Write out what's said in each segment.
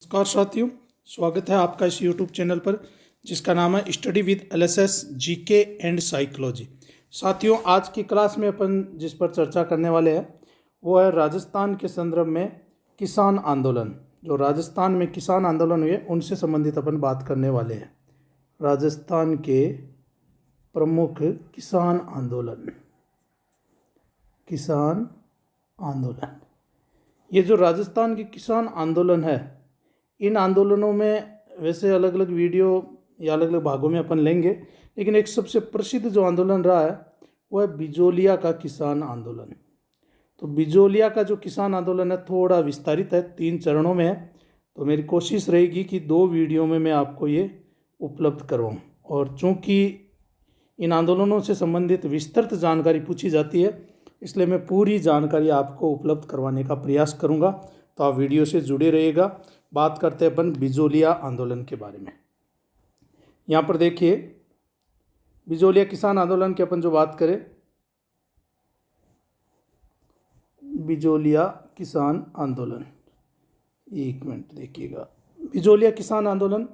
नमस्कार साथियों, स्वागत है आपका इस YouTube चैनल पर जिसका नाम है study with LSS GK and psychology. साथियों, आज की क्लास में अपन जिस पर चर्चा करने वाले हैं वो है राजस्थान के संदर्भ में किसान आंदोलन। जो राजस्थान में किसान आंदोलन हुए उनसे संबंधित अपन बात करने वाले हैं। राजस्थान के प्रमुख किसान आंदोलन। ये जो राजस्थान के किसान आंदोलन है, इन आंदोलनों में वैसे अलग अलग वीडियो या अलग अलग भागों में अपन लेंगे, लेकिन एक सबसे प्रसिद्ध जो आंदोलन रहा है वो है बिजोलिया का किसान आंदोलन। तो बिजोलिया का जो किसान आंदोलन है थोड़ा विस्तारित है, 3 चरणों में है। तो मेरी कोशिश रहेगी कि 2 वीडियो में मैं आपको ये उपलब्ध करवाऊँ। और चूँकि इन आंदोलनों से संबंधित विस्तृत जानकारी पूछी जाती है, इसलिए मैं पूरी जानकारी आपको उपलब्ध करवाने का प्रयास करूँगा। तो आप वीडियो से जुड़े रहिएगा। बात करते हैं अपन बिजोलिया आंदोलन के बारे में। यहाँ पर देखिए, बिजोलिया किसान आंदोलन की अपन जो बात करें, बिजोलिया किसान आंदोलन, 1 मिनट देखिएगा। बिजोलिया किसान आंदोलन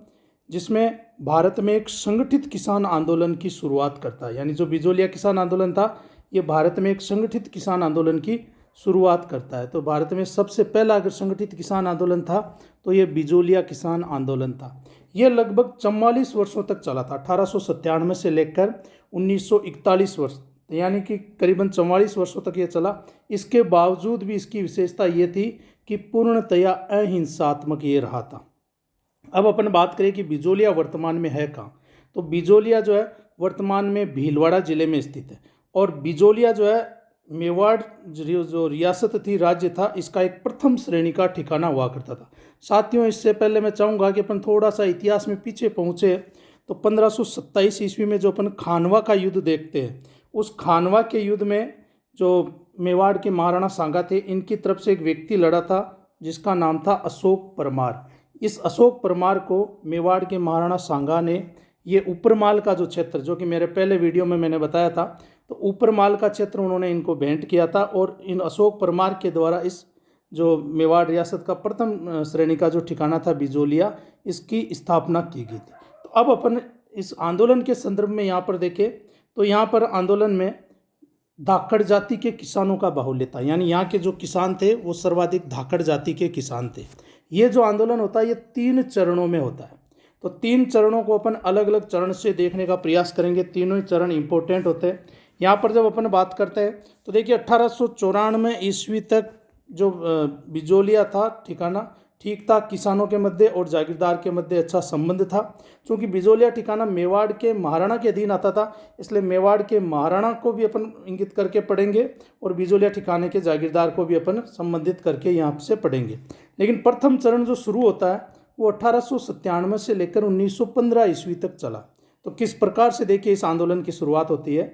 जिसमें भारत में एक संगठित किसान आंदोलन की शुरुआत करता है। यानी जो बिजोलिया किसान आंदोलन था ये भारत में एक संगठित किसान आंदोलन की शुरुआत करता है। तो भारत में सबसे पहला अगर संगठित किसान आंदोलन था तो ये बिजोलिया किसान आंदोलन था। ये लगभग 44 वर्षों तक चला था, 1897 से लेकर 1941 वर्ष, यानी कि करीबन 44 वर्षों तक ये चला। इसके बावजूद भी इसकी विशेषता ये थी कि पूर्णतया अहिंसात्मक ये रहा था। अब अपन बात करें कि बिजोलिया वर्तमान में है कहाँ, तो बिजोलिया जो है वर्तमान में भीलवाड़ा जिले में स्थित है। और बिजोलिया जो है मेवाड़ जो रियासत थी, राज्य था, इसका एक प्रथम श्रेणी का ठिकाना हुआ करता था। साथियों, इससे पहले मैं चाहूँगा कि अपन थोड़ा सा इतिहास में पीछे पहुँचे। तो 1527 ईस्वी में जो अपन खानवा का युद्ध देखते हैं, उस खानवा के युद्ध में जो मेवाड़ के महाराणा सांगा थे, इनकी तरफ से एक व्यक्ति लड़ा था जिसका नाम था अशोक परमार। इस अशोक परमार को मेवाड़ के महाराणा सांगा ने ये ऊपरमाल का जो क्षेत्र, जो कि मेरे पहले वीडियो में मैंने बताया था, तो ऊपरमाल का क्षेत्र उन्होंने इनको भेंट किया था। और इन अशोक परमार के द्वारा इस जो मेवाड़ रियासत का प्रथम श्रेणी का जो ठिकाना था बिजोलिया, इसकी स्थापना की गई थी। तो अब अपन इस आंदोलन के संदर्भ में यहाँ पर देखें तो यहाँ पर आंदोलन में धाकड़ जाति के किसानों का बाहुल्य था। यानी यहाँ के जो किसान थे वो सर्वाधिक धाकड़ जाति के किसान थे। ये जो आंदोलन होता है ये 3 चरणों में होता है। तो 3 चरणों को अपन अलग अलग चरण से देखने का प्रयास करेंगे। तीनों ही चरण इंपॉर्टेंट होते हैं। यहाँ पर जब अपन बात करते हैं तो देखिए 1894 ईस्वी तक जो बिजोलिया था ठिकाना ठीक था, किसानों के मध्य और जागीरदार के मध्य अच्छा संबंध था। क्योंकि बिजोलिया ठिकाना मेवाड़ के महाराणा के अधीन आता था, इसलिए मेवाड़ के महाराणा को भी अपन इंगित करके पढ़ेंगे और बिजोलिया ठिकाने के जागीरदार को भी अपन संबंधित करके यहाँ से पढ़ेंगे। लेकिन प्रथम चरण जो शुरू होता है वो 1897 से लेकर 1915 ईस्वी तक चला। तो किस प्रकार से देखिए इस आंदोलन की शुरुआत होती है।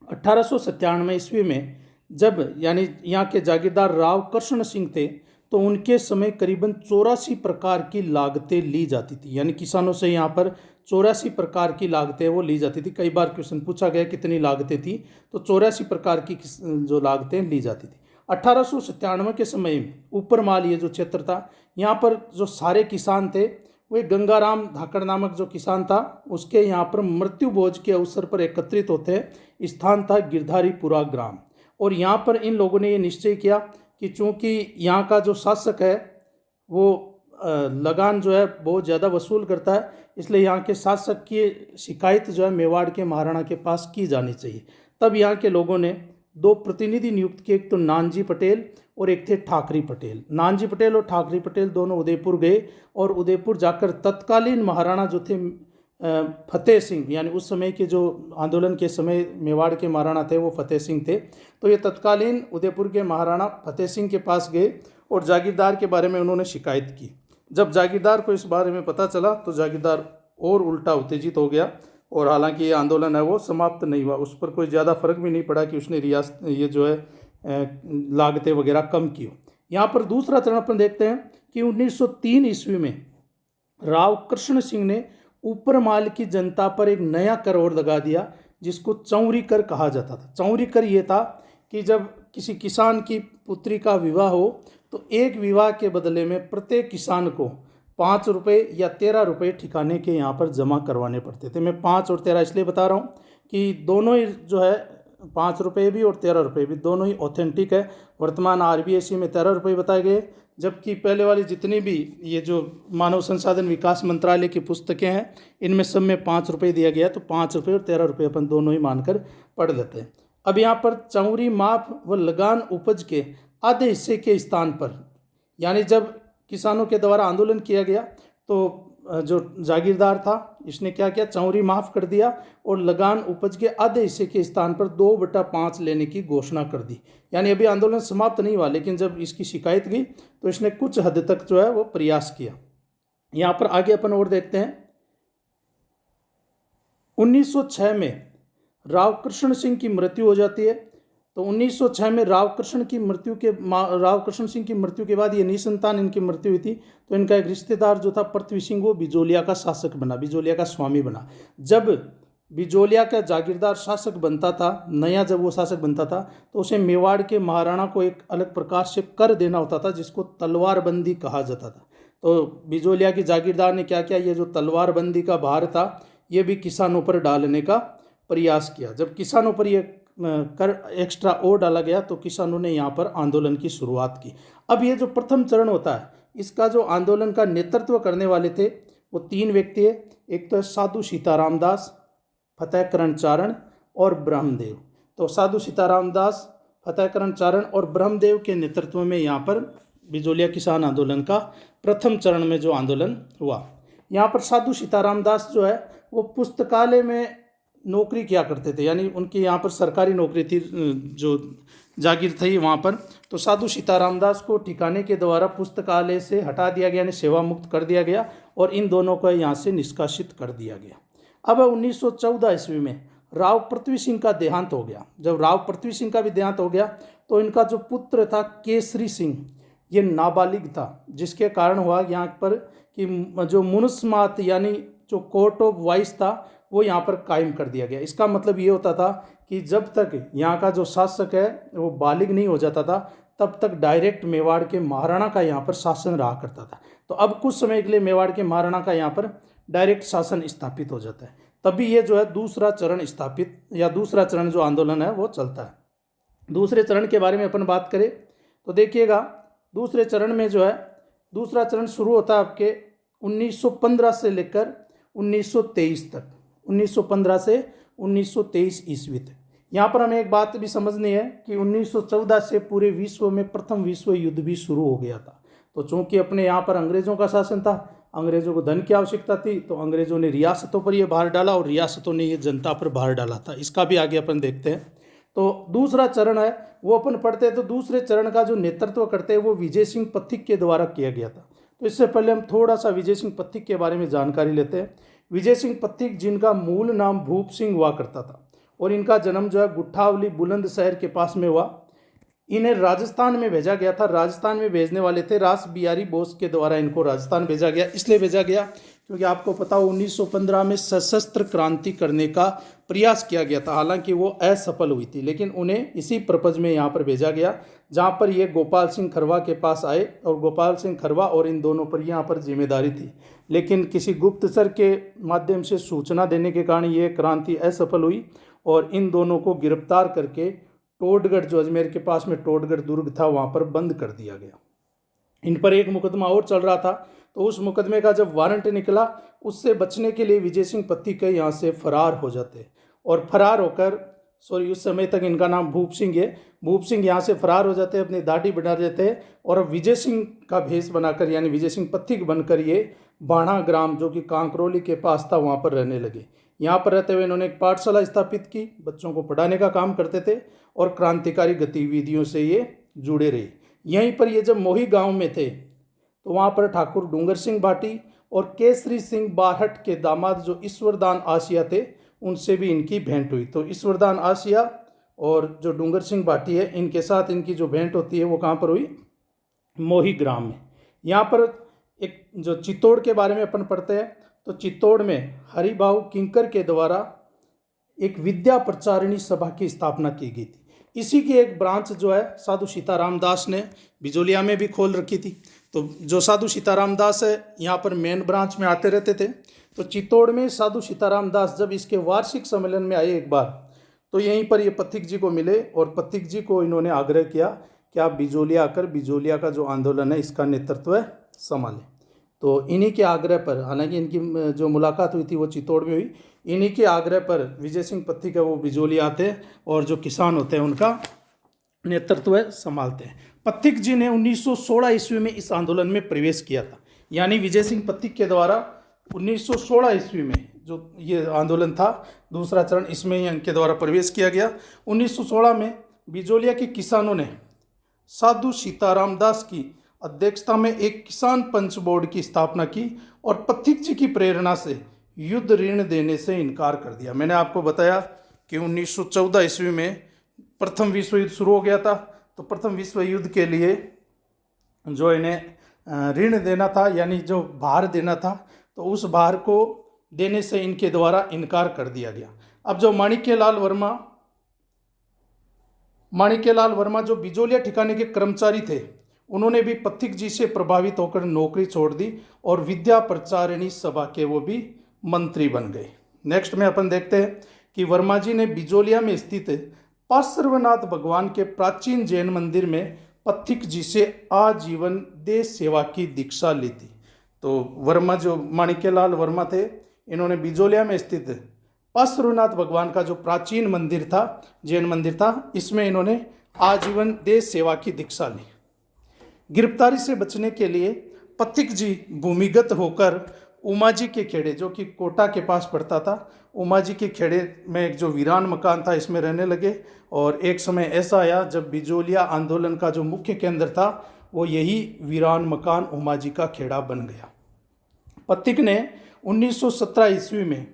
1897 ईस्वी में जब यानी यहाँ के जागीरदार राव कृष्ण सिंह थे, तो उनके समय करीबन 84 प्रकार की लागतें ली जाती थी। यानी किसानों से यहाँ पर 84 प्रकार की लागतें वो ली जाती थी। कई बार क्वेश्चन पूछा गया कितनी लागतें थी, तो 84 प्रकार की जो लागतें ली जाती थी। 1897 के समय में ऊपरमाल ये जो क्षेत्र था, यहाँ पर जो सारे किसान थे वो गंगाराम धाकड़ नामक जो किसान था उसके यहाँ पर मृत्यु भोज के अवसर पर एकत्रित होते हैं। स्थान था गिरधारीपुरा ग्राम। और यहाँ पर इन लोगों ने ये निश्चय किया कि चूँकि यहाँ का जो शासक है वो लगान जो है बहुत ज़्यादा वसूल करता है, इसलिए यहाँ के शासक की शिकायत जो है मेवाड़ के महाराणा के पास की जानी चाहिए। तब यहाँ के लोगों ने 2 प्रतिनिधि नियुक्त किए, एक तो नानजी पटेल और एक थे ठाकरी पटेल। नानजी पटेल और ठाकरी पटेल दोनों उदयपुर गए और उदयपुर जाकर तत्कालीन महाराणा जो थे फतेह सिंह, यानी उस समय के जो आंदोलन के समय मेवाड़ के महाराणा थे वो फतेह सिंह थे, तो ये तत्कालीन उदयपुर के महाराणा फतेह सिंह के पास गए और जागीरदार के बारे में उन्होंने शिकायत की। जब जागीरदार को इस बारे में पता चला तो जागीरदार और उल्टा उत्तेजित हो गया। और हालांकि ये आंदोलन है वो समाप्त नहीं हुआ, उस पर कोई ज़्यादा फर्क भी नहीं पड़ा कि उसने रियासत ये जो है लागतें वगैरह कम की हो। यहाँ पर दूसरा चरण अपन देखते हैं कि 1903 ईस्वी में राव कृष्ण सिंह ने ऊपरमाल की जनता पर एक नया कर और लगा दिया जिसको चौरी कर कहा जाता था। चौरी कर ये था कि जब किसी किसान की पुत्री का विवाह हो तो एक विवाह के बदले में प्रत्येक किसान को 5 रुपये या 13 रुपये ठिकाने के यहाँ पर जमा करवाने पड़ते थे। मैं 5 और 13 इसलिए बता रहा हूँ कि दोनों ही जो है 5 रुपये भी और 13 रुपये भी दोनों ही ऑथेंटिक है। वर्तमान RBSE में 13 रुपये बताए गए, जबकि पहले वाली जितनी भी ये जो मानव संसाधन विकास मंत्रालय की पुस्तकें हैं इनमें सब में 5 रुपये दिया गया। तो 5 रुपये और 13 रुपये अपन दोनों ही मानकर पढ़ लेते हैं। अब यहाँ पर चौरी माफ व लगान उपज के आधे हिस्से के स्थान पर, यानी जब किसानों के द्वारा आंदोलन किया गया तो जो जागीरदार था इसने क्या किया, चौरी माफ कर दिया और लगान उपज के आधे हिस्से के स्थान पर 2/5 लेने की घोषणा कर दी। यानी अभी आंदोलन समाप्त नहीं हुआ, लेकिन जब इसकी शिकायत गई तो इसने कुछ हद तक जो है वो प्रयास किया। यहाँ पर आगे अपन और देखते हैं। 1906 में राव कृष्ण सिंह की मृत्यु हो जाती है। तो 1906 में राव कृष्ण सिंह की मृत्यु के बाद ये निसंतान इनकी मृत्यु हुई थी। तो इनका एक रिश्तेदार जो था पृथ्वी सिंह, वो बिजोलिया का शासक बना, बिजोलिया का स्वामी बना। जब बिजोलिया का जागीरदार शासक बनता था, नया जब वो शासक बनता था, तो उसे मेवाड़ के महाराणा को एक अलग प्रकार से कर देना होता था, जिसको तलवारबंदी कहा जाता था। तो बिजोलिया की जागीरदार ने क्या किया, ये जो तलवारबंदी का भार था ये भी किसानों पर डालने का प्रयास किया। जब किसानों पर ये कर एक्स्ट्रा और डाला गया तो किसानों ने यहाँ पर आंदोलन की शुरुआत की। अब ये जो प्रथम चरण होता है, इसका जो आंदोलन का नेतृत्व करने वाले थे वो 3 व्यक्ति है। एक तो साधु सीताराम दास, फतेहकरण चारण और ब्रह्मदेव। तो साधु सीताराम दास, फतेहकरण चारण और ब्रह्मदेव के नेतृत्व में यहाँ पर बिजोलिया किसान आंदोलन का प्रथम चरण में जो आंदोलन हुआ। यहाँ पर साधु सीताराम दास जो है वो पुस्तकालय में नौकरी किया करते थे, यानी उनकी यहाँ पर सरकारी नौकरी थी, जो जागीर थी वहाँ पर। तो साधु सीताराम दास को ठिकाने के द्वारा पुस्तकालय से हटा दिया गया, यानी सेवा मुक्त कर दिया गया, और इन दोनों को यहाँ से निष्कासित कर दिया गया। अब 1914 ईस्वी में राव पृथ्वी सिंह का देहांत हो गया। जब राव पृथ्वी सिंह का भी देहांत हो गया तो इनका जो पुत्र था केसरी सिंह, ये नाबालिग था, जिसके कारण हुआ यहाँ पर कि जो मुनुस्मात यानी जो कोर्ट ऑफ वाइस था वो यहाँ पर कायम कर दिया गया। इसका मतलब ये होता था कि जब तक यहाँ का जो शासक है वो बालिग नहीं हो जाता था तब तक डायरेक्ट मेवाड़ के महाराणा का यहाँ पर शासन रहा करता था। तो अब कुछ समय के लिए मेवाड़ के महाराणा का यहाँ पर डायरेक्ट शासन स्थापित हो जाता है, तभी ये जो है दूसरा चरण स्थापित या दूसरा चरण जो आंदोलन है वो चलता है। दूसरे चरण के बारे में अपन बात करें तो देखिएगा, दूसरे चरण में जो है दूसरा चरण शुरू होता है आपके 1915 से लेकर 1923 तक, 1915 से 1923 ईस्वी तक। यहाँ पर हमें एक बात भी समझनी है कि 1914 से पूरे विश्व में प्रथम विश्व युद्ध भी शुरू हो गया था। तो चूंकि अपने यहाँ पर अंग्रेज़ों का शासन था, अंग्रेज़ों को धन की आवश्यकता थी, तो अंग्रेज़ों ने रियासतों पर यह भार डाला और रियासतों ने ये जनता पर भार डाला था। इसका भी आगे अपन देखते हैं। तो दूसरा चरण है वो अपन पढ़ते हैं। तो दूसरे चरण का जो नेतृत्व करते हैं वो विजय सिंह पथिक के द्वारा किया गया था। तो इससे पहले हम थोड़ा सा विजय सिंह पथिक के बारे में जानकारी लेते हैं। विजय सिंह पथिक, जिनका मूल नाम भूप सिंह हुआ करता था और इनका जन्म जो है गुट्ठावली बुलंदशहर के पास में हुआ। इन्हें राजस्थान में भेजा गया था। राजस्थान में भेजने वाले थे रास बिहारी बोस के द्वारा इनको राजस्थान भेजा गया। इसलिए भेजा गया क्योंकि आपको पता हो 1915 में सशस्त्र क्रांति करने का प्रयास किया गया था। हालांकि वो असफल हुई थी, लेकिन उन्हें इसी पर्पज में यहाँ पर भेजा गया, जहाँ पर ये गोपाल सिंह खरवा के पास आए और गोपाल सिंह खरवा और इन दोनों पर यहाँ पर जिम्मेदारी थी। लेकिन किसी गुप्तचर के माध्यम से सूचना देने के कारण ये क्रांति असफल हुई और इन दोनों को गिरफ्तार करके टोडगढ़, जो अजमेर के पास में टोडगढ़ दुर्ग था, वहाँ पर बंद कर दिया गया। इन पर एक मुकदमा और चल रहा था, तो उस मुकदमे का जब वारंट निकला, उससे बचने के लिए विजय सिंह पथिक यहाँ से फरार हो जाते और फरार होकर उस समय तक इनका नाम भूप सिंह है। भूप सिंह यहाँ से फरार हो जाते, अपनी दाढ़ी बढ़ा देते और अब विजय सिंह का भेष बनाकर यानी विजय सिंह पथिक बनकर ये बाणा ग्राम, जो कि कांकरोली के पास था, वहाँ पर रहने लगे। यहाँ पर रहते हुए इन्होंने एक पाठशाला स्थापित की, बच्चों को पढ़ाने का काम करते थे और क्रांतिकारी गतिविधियों से ये जुड़े रहे। यहीं पर ये जब मोही गांव में थे तो वहाँ पर ठाकुर डूंगर सिंह भाटी और केसरी सिंह बारहट के दामाद जो ईश्वरदान आसिया थे, उनसे भी इनकी भेंट हुई। तो ईश्वरदान आसिया और जो डूंगर सिंह भाटी है, इनके साथ इनकी जो भेंट होती है वो कहाँ पर हुई? मोही ग्राम में। यहाँ पर एक जो चित्तौड़ के बारे में अपन पढ़ते हैं, तो चित्तौड़ में हरिभाऊ किंकर के द्वारा एक विद्या प्रचारिणी सभा की स्थापना की गई थी। इसी की एक ब्रांच जो है साधु सीताराम दास ने बिजोलिया में भी खोल रखी थी। तो जो साधु सीताराम दास है यहाँ पर मेन ब्रांच में आते रहते थे। तो चित्तौड़ में साधु सीताराम दास जब इसके वार्षिक सम्मेलन में आए एक बार, तो यहीं पर ये पथिक जी को मिले और पथिक जी को इन्होंने आग्रह किया कि आप बिजोलिया आकर बिजोलिया का जो आंदोलन है इसका नेतृत्व संभालें। तो इन्हीं के आग्रह पर, हालांकि इनकी जो मुलाकात हुई थी वो चित्तौड़ में हुई, इन्हीं के आग्रह पर विजय सिंह पथिक है वो बिजोलिया आते हैं और जो किसान होते हैं उनका नेतृत्व संभालते हैं। पथिक जी ने 1916 ईस्वी में इस आंदोलन में प्रवेश किया था, यानी विजय सिंह पथिक के द्वारा 1916 ईस्वी में जो ये आंदोलन था दूसरा चरण, इसमें इनके द्वारा प्रवेश किया गया। 1916 में बिजोलिया के किसानों ने साधु सीताराम दास की अध्यक्षता में एक किसान पंच बोर्ड की स्थापना की और पथिक जी की प्रेरणा से युद्ध ऋण देने से इनकार कर दिया। मैंने आपको बताया कि 1914 ईस्वी में प्रथम विश्व युद्ध शुरू हो गया था, तो प्रथम विश्व युद्ध के लिए जो इन्हें ऋण देना था, यानी जो भार देना था, तो उस भार को देने से इनके द्वारा इनकार कर दिया गया। अब जो माणिक्यलाल वर्मा जो बिजोलिया ठिकाने के कर्मचारी थे, उन्होंने भी पथिक जी से प्रभावित होकर नौकरी छोड़ दी और विद्या प्रचारिणी सभा के वो भी मंत्री बन गए। नेक्स्ट में अपन देखते हैं कि वर्मा जी ने बिजोलिया में स्थित पार्श्वनाथ भगवान के प्राचीन जैन मंदिर में पथिक जी से आजीवन देश सेवा की दीक्षा ली थी। तो वर्मा जो माणिक्यलाल वर्मा थे, इन्होंने बिजोलिया में स्थित पार्श्वनाथ भगवान का जो प्राचीन मंदिर था, जैन मंदिर था, इसमें इन्होंने आजीवन देश सेवा की दीक्षा ली। गिरफ्तारी से बचने के लिए पथिक जी भूमिगत होकर उमाजी के खेड़े, जो कि कोटा के पास पड़ता था, उमाजी के खेड़े में एक जो वीरान मकान था इसमें रहने लगे। और एक समय ऐसा आया जब बिजोलिया आंदोलन का जो मुख्य केंद्र था वो यही वीरान मकान उमाजी का खेड़ा बन गया। पथिक ने 1917 ईस्वी में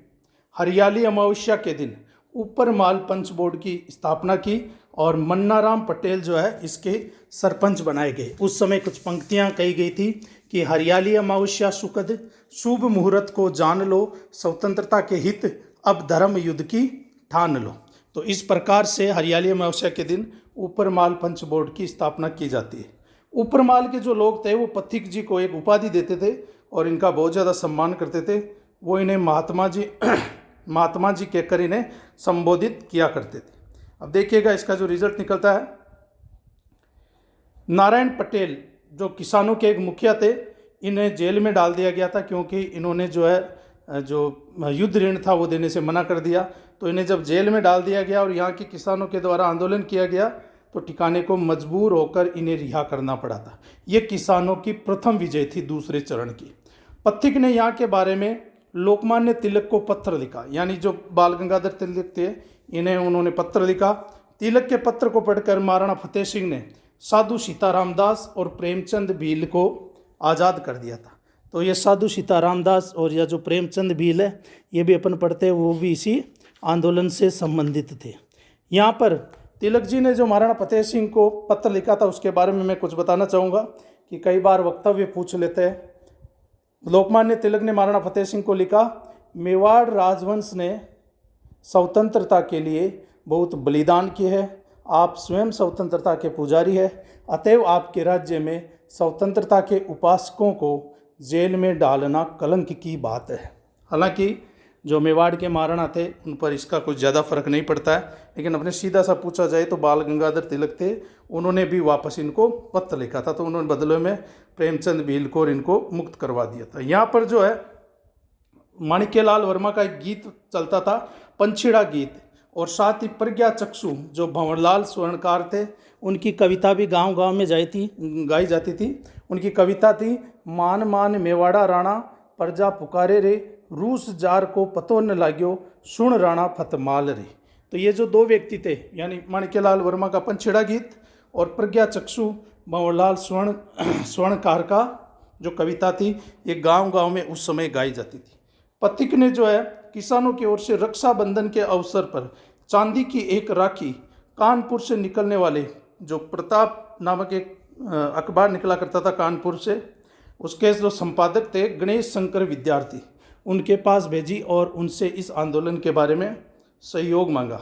हरियाली अमावस्या के दिन ऊपर माल पंच बोर्ड की स्थापना की और मन्नाराम पटेल जो है इसके सरपंच बनाए गए। उस समय कुछ पंक्तियां कही गई थी कि हरियाली अमावस्या सुखद शुभ मुहूर्त को जान लो, स्वतंत्रता के हित अब धर्म युद्ध की ठान लो। तो इस प्रकार से हरियाली अमावस्या के दिन ऊपर माल पंच बोर्ड की स्थापना की जाती है। ऊपर माल के जो लोग थे वो पथिक जी को एक उपाधि देते थे और इनका बहुत ज़्यादा सम्मान करते थे। वो इन्हें महात्मा जी कहकर इन्हें संबोधित किया करते थे। अब देखिएगा इसका जो रिजल्ट निकलता है, नारायण पटेल जो किसानों के एक मुखिया थे, इन्हें जेल में डाल दिया गया था क्योंकि इन्होंने जो है जो युद्ध ऋण था वो देने से मना कर दिया। तो इन्हें जब जेल में डाल दिया गया और यहाँ के किसानों के द्वारा आंदोलन किया गया तो ठिकाने को मजबूर होकर इन्हें रिहा करना पड़ा था। ये किसानों की प्रथम विजय थी दूसरे चरण की। पथिक ने यहाँ के बारे में लोकमान्य तिलक को पत्र लिखा, यानी जो बाल गंगाधर तिलक थे इन्हें उन्होंने पत्र लिखा। तिलक के पत्र को पढ़कर महाराणा फतेह सिंह ने साधु सीताराम दास और प्रेमचंद भील को आज़ाद कर दिया था। तो ये साधु सीताराम दास और यह जो प्रेमचंद भील है ये भी अपन पढ़ते हैं, वो भी इसी आंदोलन से संबंधित थे। यहाँ पर तिलक जी ने जो महाराणा फतेह सिंह को पत्र लिखा था उसके बारे में मैं कुछ बताना चाहूँगा कि कई बार वक्तव्य पूछ लेते हैं। लोकमान्य तिलक ने महाराणा फतेह सिंह को लिखा, मेवाड़ राजवंश ने स्वतंत्रता के लिए बहुत बलिदान किए हैं। आप स्वयं स्वतंत्रता के पुजारी हैं, अतएव आपके राज्य में स्वतंत्रता के उपासकों को जेल में डालना कलंक की बात है। हालांकि जो मेवाड़ के महाराणा थे उन पर इसका कुछ ज़्यादा फर्क नहीं पड़ता है, लेकिन अपने सीधा सा पूछा जाए तो बाल गंगाधर तिलक थे, उन्होंने भी वापस इनको पत्र लिखा था। तो उन्होंने बदले में प्रेमचंद भील को और इनको मुक्त करवा दिया था। यहाँ पर जो है माणिक्यलाल वर्मा का एक गीत चलता था, पंछीड़ा गीत, और साथ ही प्रज्ञा चक्षु जो भंवरलाल स्वर्णकार थे उनकी कविता भी गांव गांव में गाई जाती थी। उनकी कविता थी, मान मान मेवाड़ा राणा प्रजा पुकारे रे, रूस जार को पतो न लाग्यो, सुन राणा फतमाल रे। तो ये जो दो व्यक्ति थे, यानी माणिक्यलाल वर्मा का पंछीड़ा गीत और प्रज्ञा चक्षु भंवरलाल स्वर्णकार का जो कविता थी, ये गांव गांव में उस समय गाई जाती थी। पथिक ने जो है किसानों की ओर से रक्षाबंधन के अवसर पर चांदी की एक राखी कानपुर से निकलने वाले जो प्रताप नामक एक अखबार निकला करता था कानपुर से, उसके जो संपादक थे गणेश शंकर विद्यार्थी, उनके पास भेजी और उनसे इस आंदोलन के बारे में सहयोग मांगा।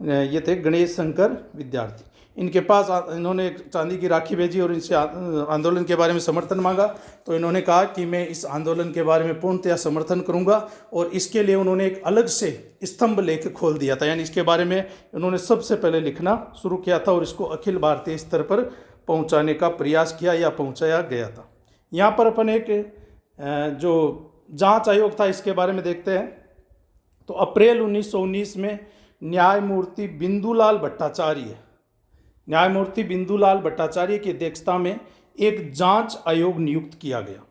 ये थे गणेश शंकर विद्यार्थी। इनके पास इन्होंने चांदी की राखी भेजी और इनसे आंदोलन के बारे में समर्थन मांगा। तो इन्होंने कहा कि मैं इस आंदोलन के बारे में पूर्णतया समर्थन करूंगा, और इसके लिए उन्होंने एक अलग से स्तंभ लेख खोल दिया था। यानी इसके बारे में उन्होंने सबसे पहले लिखना शुरू किया था और इसको अखिल भारतीय स्तर पर पहुंचाने का प्रयास किया या पहुंचाया गया था। यहाँ पर अपन एक जो जांच आयोग था इसके बारे में देखते हैं। तो अप्रैल 1919 में न्यायमूर्ति बिंदुलाल भट्टाचार्य की अध्यक्षता में एक जांच आयोग नियुक्त किया गया।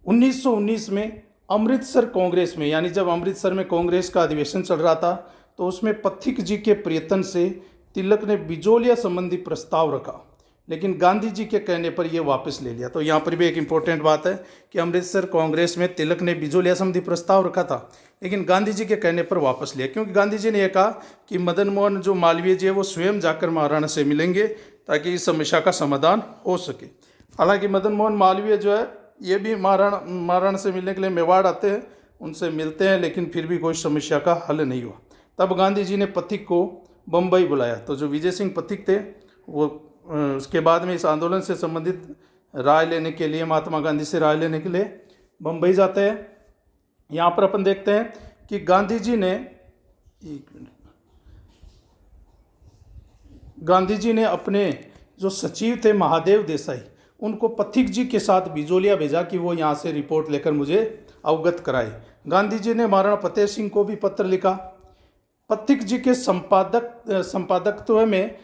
1919 में अमृतसर कांग्रेस में, यानी जब अमृतसर में कांग्रेस का अधिवेशन चल रहा था, तो उसमें पथिक जी के प्रयत्न से तिलक ने बिजोलिया संबंधी प्रस्ताव रखा, लेकिन गांधी जी के कहने पर यह वापस ले लिया। तो यहाँ पर भी एक इम्पोर्टेंट बात है कि अमृतसर कांग्रेस में तिलक ने बिजोलिया संबंधी प्रस्ताव रखा था, लेकिन गांधी जी के कहने पर वापस लिया, क्योंकि गांधी जी ने यह कहा कि मदन मोहन जो मालवीय जी है वो स्वयं जाकर महाराणा से मिलेंगे ताकि इस समस्या का समाधान हो सके। हालांकि मदन मोहन मालवीय जो है ये भी महाराणा से मिलने के लिए मेवाड़ आते हैं, उनसे मिलते हैं, लेकिन फिर भी कोई समस्या का हल नहीं हुआ। तब गांधी जी ने पथिक को बम्बई बुलाया। तो जो विजय सिंह पथिक थे वो उसके बाद में इस आंदोलन से संबंधित राय लेने के लिए, महात्मा गांधी से राय लेने के लिए बम्बई जाते हैं। यहाँ पर अपन देखते हैं कि गांधी जी ने अपने जो सचिव थे महादेव देसाई, उनको पथिक जी के साथ बिजोलिया भेजा कि वो यहाँ से रिपोर्ट लेकर मुझे अवगत कराए। गांधी जी ने महाराणा फतेह सिंह को भी पत्र लिखा। पथिक जी के संपादकत्व में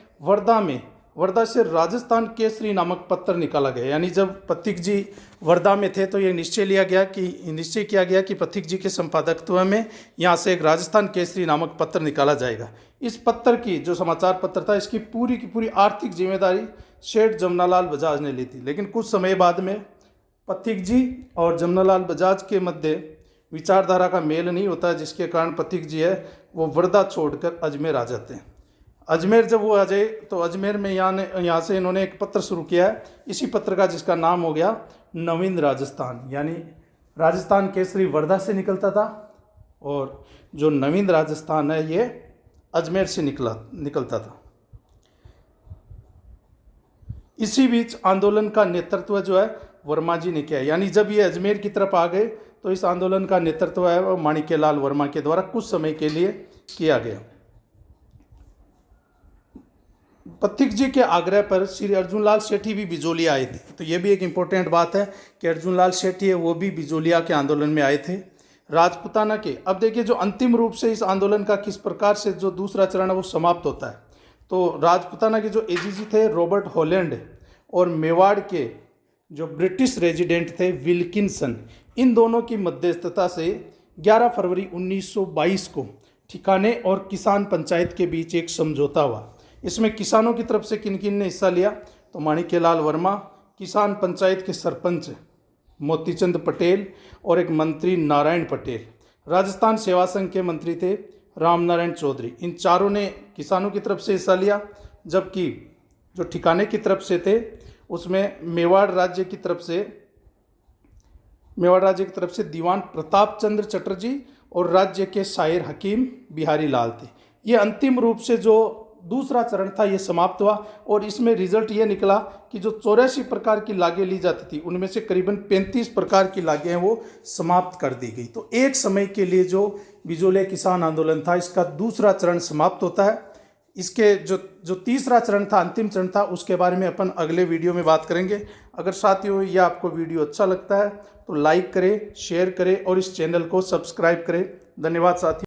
वर्धा से राजस्थान केसरी नामक पत्र निकाला गया। यानी जब पथिक जी वर्धा में थे तो ये निश्चय किया गया कि पथिक जी के संपादकत्व में यहाँ से एक राजस्थान केसरी नामक पत्र निकाला जाएगा। इस पत्र की जो समाचार पत्र था, इसकी पूरी की पूरी आर्थिक जिम्मेदारी सेठ जमनालाल बजाज ने ली थी। लेकिन कुछ समय बाद में पथिक जी और जमनालाल बजाज के मध्य विचारधारा का मेल नहीं होता, जिसके कारण पथिक जी है वो वर्धा छोड़कर अजमेर आ जाते हैं। अजमेर जब वो आ जाए तो अजमेर में यहाँ से इन्होंने एक पत्र शुरू किया है, इसी पत्र का जिसका नाम हो गया नवीन राजस्थान। यानी राजस्थान केसरी वर्धा से निकलता था और जो नवीन राजस्थान है ये अजमेर से निकलता था। इसी बीच आंदोलन का नेतृत्व जो है वर्मा जी ने किया। यानी जब ये अजमेर की तरफ आ गए तो इस आंदोलन का नेतृत्व है वो माणिक्यलाल वर्मा के द्वारा कुछ समय के लिए किया गया। पथिक जी के आग्रह पर श्री अर्जुनलाल सेठी भी बिजोलिया आए थे। तो ये भी एक इम्पोर्टेंट बात है कि अर्जुनलाल सेठी है वो भी बिजोलिया के आंदोलन में आए थे। राजपुताना के, अब देखिए जो अंतिम रूप से इस आंदोलन का किस प्रकार से जो दूसरा चरण है वो समाप्त होता है। तो राजपुताना के जो एजीजी थे रॉबर्ट हॉलैंड और मेवाड़ के जो ब्रिटिश रेजिडेंट थे विल्किंसन, इन दोनों की मध्यस्थता से 11 फरवरी 1922 को ठिकाने और किसान पंचायत के बीच एक समझौता हुआ। इसमें किसानों की तरफ से किन किन ने हिस्सा लिया, तो माणिक्यलाल वर्मा, किसान पंचायत के सरपंच मोतीचंद पटेल और एक मंत्री नारायण पटेल, राजस्थान सेवा संघ के मंत्री थे रामनारायण चौधरी, इन चारों ने किसानों की तरफ से हिस्सा लिया। जबकि जो ठिकाने की तरफ से थे उसमें मेवाड़ राज्य की तरफ से दीवान प्रताप चंद्र चटर्जी और राज्य के शायर हकीम बिहारी लाल थे। ये अंतिम रूप से जो दूसरा चरण था ये समाप्त हुआ और इसमें रिजल्ट ये निकला कि जो 84 प्रकार की लागें ली जाती थी उनमें से करीबन 35 प्रकार की लागें हैं वो समाप्त कर दी गई। तो एक समय के लिए जो बिजोलिया किसान आंदोलन था इसका दूसरा चरण समाप्त होता है। इसके जो तीसरा चरण था, अंतिम चरण था, उसके बारे में अपन अगले वीडियो में बात करेंगे। अगर साथियों यह आपको वीडियो अच्छा लगता है तो लाइक करें, शेयर करें और इस चैनल को सब्सक्राइब करें। धन्यवाद साथियों।